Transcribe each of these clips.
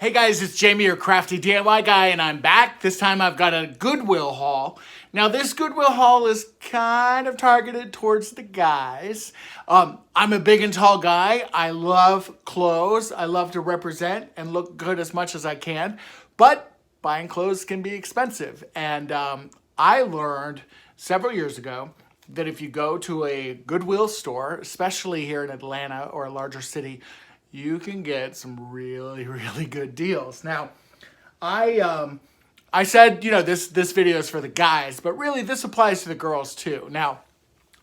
Hey guys, it's Jamie, your crafty DIY guy, and I'm back. This time I've got a Goodwill haul. Now this Goodwill haul is kind of targeted towards the guys. I'm a big and tall guy. I love clothes. I love to represent and look good as much as I can. But buying clothes can be expensive. And I learned several years ago that if you go to a Goodwill store, especially here in Atlanta or a larger city, you can get some really, really good deals. Now, I said, this video is for the guys, but really this applies to the girls too. Now,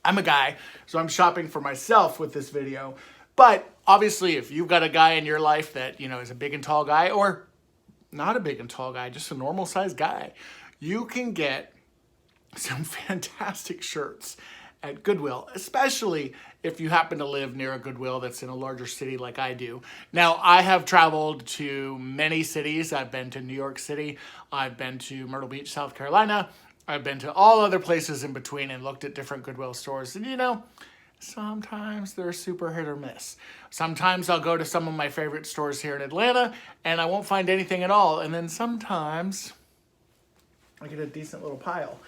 I'm a guy, so I'm shopping for myself with this video. But obviously, if you've got a guy in your life that, is a big and tall guy, or not a big and tall guy, just a normal sized guy, you can get some fantastic shirts at Goodwill, especially if you happen to live near a Goodwill that's in a larger city like I do. Now, I have traveled to many cities. I've been to New York City. I've been to Myrtle Beach, South Carolina. I've been to all other places in between and looked at different Goodwill stores. And sometimes they're super hit or miss. Sometimes I'll go to some of my favorite stores here in Atlanta and I won't find anything at all. And then sometimes I get a decent little pile.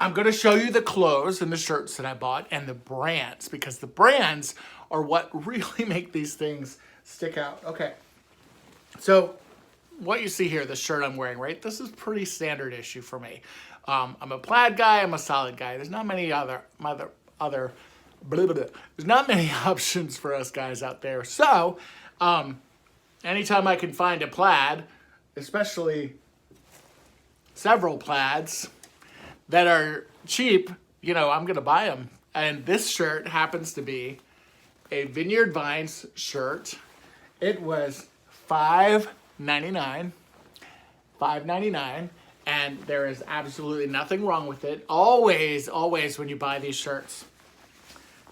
I'm going to show you the clothes and the shirts that I bought and the brands, because the brands are what really make these things stick out. Okay, so what you see here, the shirt I'm wearing, right? This is pretty standard issue for me. I'm a plaid guy. I'm a solid guy. There's not many there's not many options for us guys out there. So anytime I can find a plaid, especially several plaids that are cheap, I'm going to buy them. And this shirt happens to be a Vineyard Vines shirt. It was $5.99. $5.99. And there is absolutely nothing wrong with it. Always, always when you buy these shirts,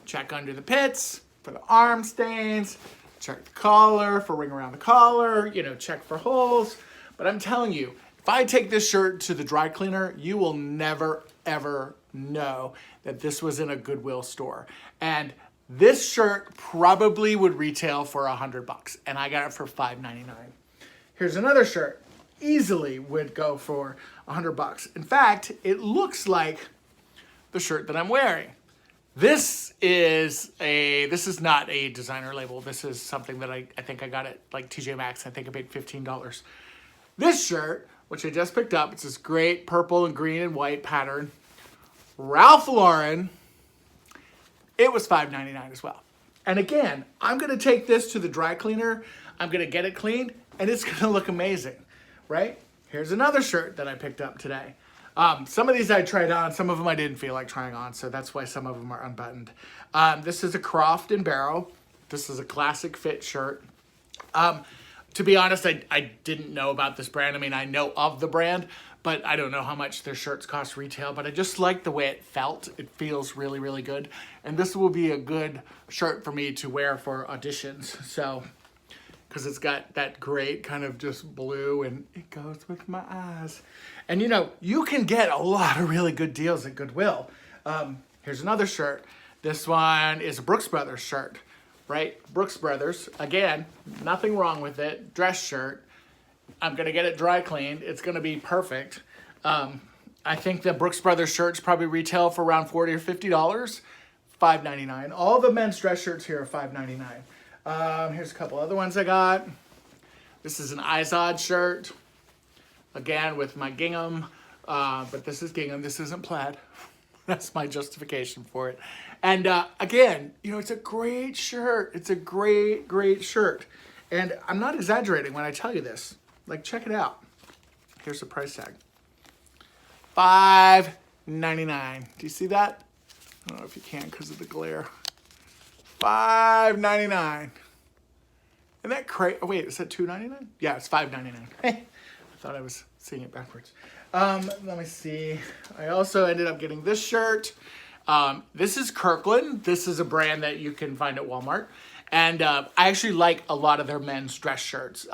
check under the pits for the arm stains, check the collar for ring around the collar, check for holes. But I'm telling you, if I take this shirt to the dry cleaner, you will never, ever know that this was in a Goodwill store. And this shirt probably would retail for $100, and I got it for $5.99. Here's another shirt. Easily would go for $100. In fact, it looks like the shirt that I'm wearing. This is not a designer label. This is something that I think I got at like TJ Maxx. I think I paid $15. This shirt, which I just picked up, it's this great purple and green and white pattern. Ralph Lauren, it was $5.99 as well. And again, I'm going to take this to the dry cleaner. I'm going to get it cleaned, and it's going to look amazing, right? Here's another shirt that I picked up today. Some of these I tried on. Some of them I didn't feel like trying on, so that's why some of them are unbuttoned. This is a Croft and Barrow. This is a classic fit shirt. To be honest, I didn't know about this brand. I mean, I know of the brand, but I don't know how much their shirts cost retail, but I just like the way it felt. It feels really, really good. And this will be a good shirt for me to wear for auditions. So, because it's got that great kind of just blue and it goes with my eyes. And you can get a lot of really good deals at Goodwill. Here's another shirt. This one is a Brooks Brothers shirt. Right? Brooks Brothers. Again, nothing wrong with it. Dress shirt. I'm going to get it dry cleaned. It's going to be perfect. I think the Brooks Brothers shirts probably retail for around $40 or $50. $5.99. All the men's dress shirts here are $5.99. Here's a couple other ones I got. This is an Izod shirt. Again, with my gingham. But this is gingham. This isn't plaid. That's my justification for it. And again, it's a great shirt. It's a great, great shirt. And I'm not exaggerating when I tell you this. Like, check it out. Here's the price tag. $5.99. Do you see that? I don't know if you can because of the glare. $5.99. Isn't that crazy? Oh, wait, is that $2.99? Yeah, it's $5.99. I thought I was seeing it backwards. Let me see. I also ended up getting this shirt. This is Kirkland. This is a brand that you can find at Walmart. And I actually like a lot of their men's dress shirts.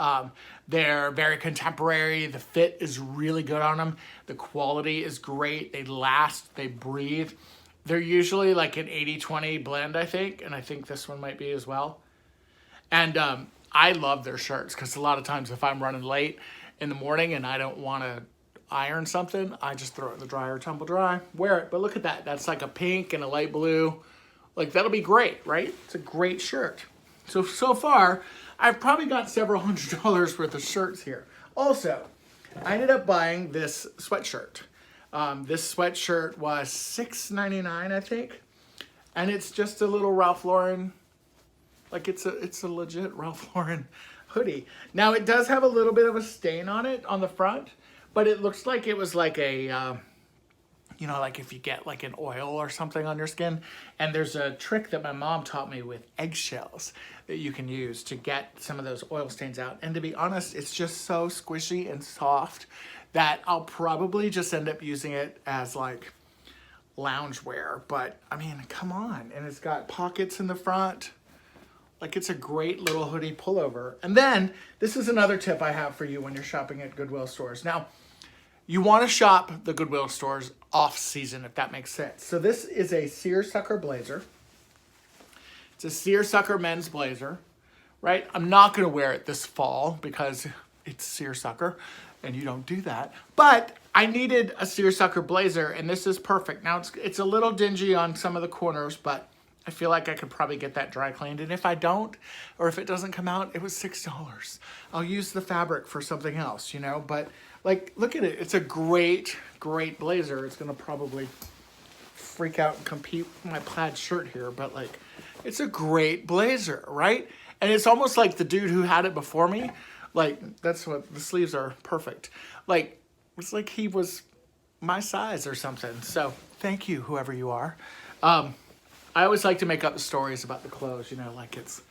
They're very contemporary. The fit is really good on them. The quality is great. They last. They breathe. They're usually like an 80-20 blend, I think. And I think this one might be as well. And I love their shirts because a lot of times if I'm running late in the morning and I don't want to iron something, I just throw it in the dryer, tumble dry, wear it. But look at that. That's like a pink and a light blue. Like, that'll be great, right? It's a great shirt. So far, I've probably got several $100s worth of shirts here. Also, I ended up buying this sweatshirt. This sweatshirt was $6.99, I think. And it's just a little Ralph Lauren, like it's a legit Ralph Lauren hoodie. Now, it does have a little bit of a stain on it on the front, but it looks like it was like a, you know, like if you get like an oil or something on your skin. And there's a trick that my mom taught me with eggshells that you can use to get some of those oil stains out. And to be honest, it's just so squishy and soft that I'll probably just end up using it as like loungewear. But I mean, come on. And it's got pockets in the front. Like, it's a great little hoodie pullover. And then this is another tip I have for you when you're shopping at Goodwill stores. Now, you want to shop the Goodwill stores off season, if that makes sense. So this is a seersucker blazer. It's a seersucker men's blazer, right? I'm not going to wear it this fall because it's seersucker and you don't do that. But I needed a seersucker blazer and this is perfect. Now it's a little dingy on some of the corners, but I feel like I could probably get that dry cleaned. And if I don't, or if it doesn't come out, it was $6. I'll use the fabric for something else, you know? But like, look at it. It's a great, great blazer. It's gonna probably freak out and compete with my plaid shirt here, but like, it's a great blazer, right? And it's almost like the dude who had it before me. Like, that's what, the sleeves are perfect. Like, it's like he was my size or something. So thank you, whoever you are. I always like to make up the stories about the clothes, you know, like it's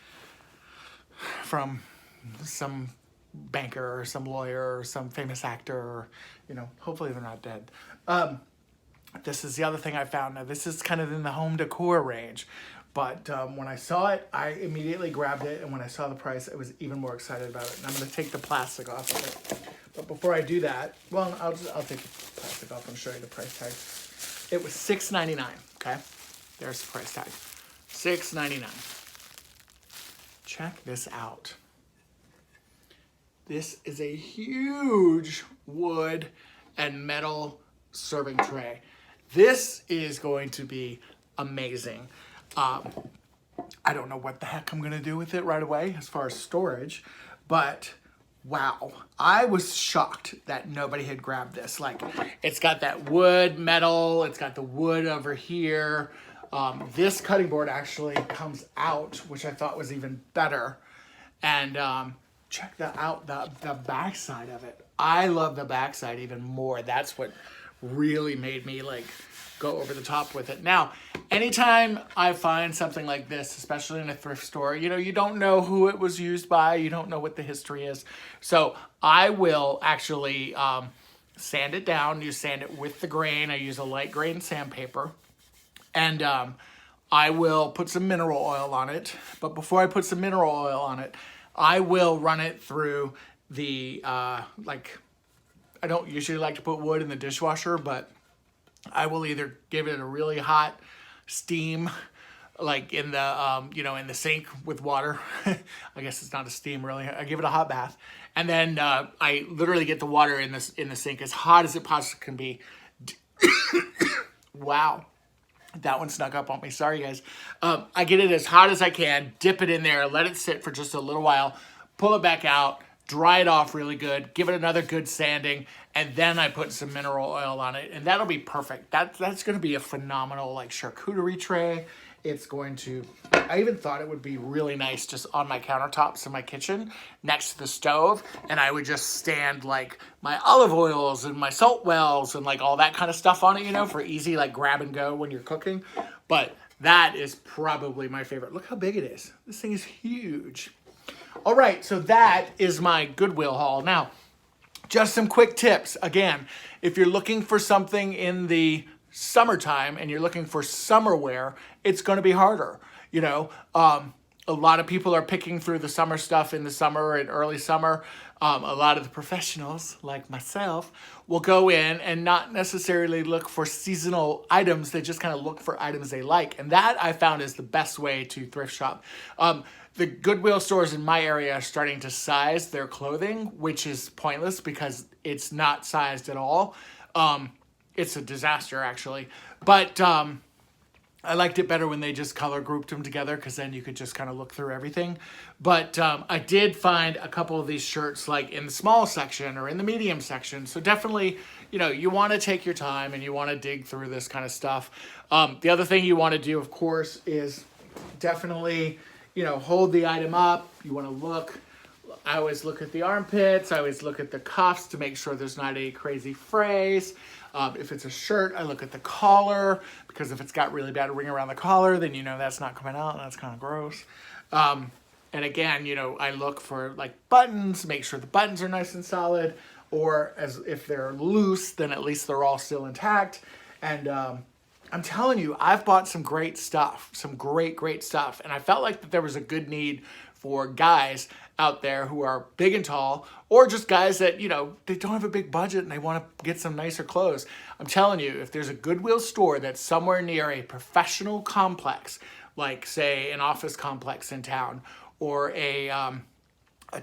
from some banker or some lawyer or some famous actor, or, you know, hopefully they're not dead. This is the other thing I found. Now, this is kind of in the home decor range, but when I saw it, I immediately grabbed it, and when I saw the price, I was even more excited about it. And I'm going to take the plastic off of it. But before I do that, well, I'll take the plastic off and show you the price tag. It was $6.99, okay? There's the price tag, $6.99. Check this out. This is a huge wood and metal serving tray. This is going to be amazing. I don't know what the heck I'm gonna do with it right away as far as storage, but wow, I was shocked that nobody had grabbed this. Like, it's got that wood, metal, it's got the wood over here. This cutting board actually comes out, which I thought was even better. And check that out, the backside of it. I love the backside even more. That's what really made me like go over the top with it. Now, anytime I find something like this, especially in a thrift store, you know, you don't know who it was used by. You don't know what the history is. So I will actually sand it down. You sand it with the grain. I use a light grain sandpaper. And I will put some mineral oil on it. But before I put some mineral oil on it, I will run it through the, like, I don't usually like to put wood in the dishwasher, but I will either give it a really hot steam, like in the, you know, in the sink with water. I guess it's not a steam really. I give it a hot bath. And then I literally get the water in the sink as hot as it possibly can be. Wow. That one snuck up on me. Sorry, guys. I get it as hot as I can, dip it in there, let it sit for just a little while, pull it back out, dry it off really good, give it another good sanding, and then I put some mineral oil on it, and that'll be perfect. That's going to be a phenomenal, like, charcuterie tray. It's going to, I even thought it would be really nice just on my countertops in my kitchen next to the stove. And I would just stand like my olive oils and my salt wells and like all that kind of stuff on it, you know, for easy like grab and go when you're cooking. But that is probably my favorite. Look how big it is. This thing is huge. All right, so that is my Goodwill haul. Now, just some quick tips. Again, if you're looking for something in the summertime and you're looking for summer wear, it's going to be harder. You know, a lot of people are picking through the summer stuff in the summer and early summer. A lot of the professionals like myself will go in and not necessarily look for seasonal items. They just kind of look for items they like. And that I found is the best way to thrift shop. the Goodwill stores in my area are starting to size their clothing, which is pointless because it's not sized at all. It's a disaster, actually. But I liked it better when they just color grouped them together, because then you could just kind of look through everything. But I did find a couple of these shirts like in the small section or in the medium section. So definitely, you know, you want to take your time and you want to dig through this kind of stuff. The other thing you want to do, of course, is definitely, you know, hold the item up. You want to look. I always look at the armpits. I always look at the cuffs to make sure there's not any crazy frays. If it's a shirt, I look at the collar, because if it's got really bad ring around the collar, then you know that's not coming out, and that's kind of gross. And again, you know, I look for like buttons, make sure the buttons are nice and solid, or as if they're loose, then at least they're all still intact. And I'm telling you, I've bought some great stuff, some great stuff. And I felt like that there was a good need for guys out there who are big and tall, or just guys that, you know, they don't have a big budget and they want to get some nicer clothes. I'm telling you, if there's a Goodwill store that's somewhere near a professional complex, like say an office complex in town, or a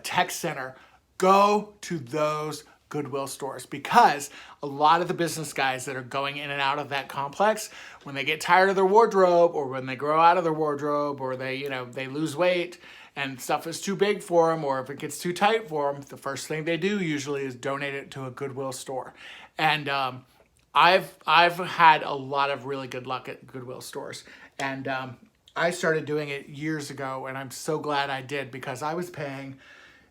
tech center, go to those Goodwill stores, because a lot of the business guys that are going in and out of that complex, when they get tired of their wardrobe, or when they grow out of their wardrobe, or they, you know, they lose weight and stuff is too big for them, or if it gets too tight for them, the first thing they do usually is donate it to a Goodwill store. And I've had a lot of really good luck at Goodwill stores, and I started doing it years ago, and I'm so glad I did, because I was paying,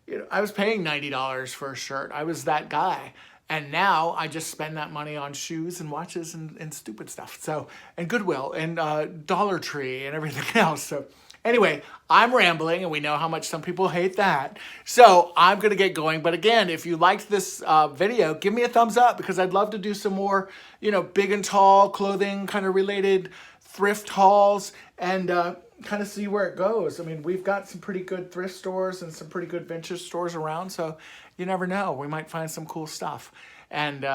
you know, I was paying $90 for a shirt. I was that guy. And now I just spend that money on shoes and watches and stupid stuff. So, and Goodwill and Dollar Tree and everything else. So anyway, I'm rambling, and we know how much some people hate that. So I'm going to get going. But again, if you liked this video, give me a thumbs up, because I'd love to do some more, you know, big and tall clothing kind of related thrift hauls, and kind of see where it goes. I mean, we've got some pretty good thrift stores and some pretty good vintage stores around, so you never know. We might find some cool stuff. And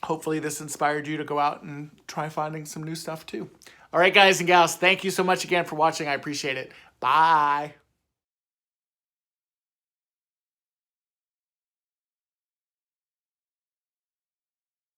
hopefully this inspired you to go out and try finding some new stuff too. All right, guys and gals, thank you so much again for watching. I appreciate it. Bye.